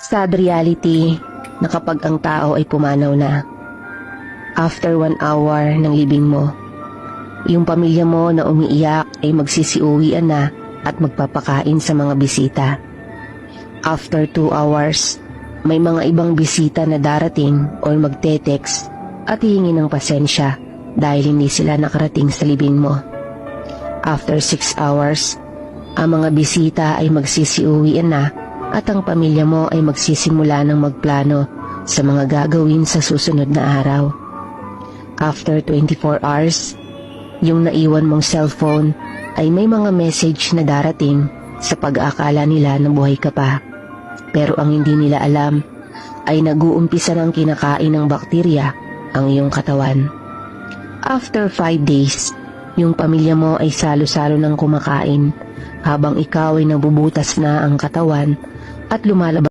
Sad reality na kapag ang tao ay pumanaw na, after 1 hour ng libing mo, yung pamilya mo na umiiyak ay magsisiuwian na at magpapakain sa mga bisita. After 2 hours, may mga ibang bisita na darating or magte-text at hihingi ng pasensya dahil hindi sila nakarating sa libing mo. After 6 hours, ang mga bisita ay magsisiuwian na at ang pamilya mo ay magsisimula ng magplano sa mga gagawin sa susunod na araw. After 24 hours, yung naiwan mong cellphone ay may mga message na darating sa pag-aakala nila na buhay ka pa. Pero ang hindi nila alam ay nag-uumpisa ng kinakain ng bakterya ang iyong katawan. After 5 days, yung pamilya mo ay salo-salo ng kumakain habang ikaw ay nabubutas na ang katawan at lumalabas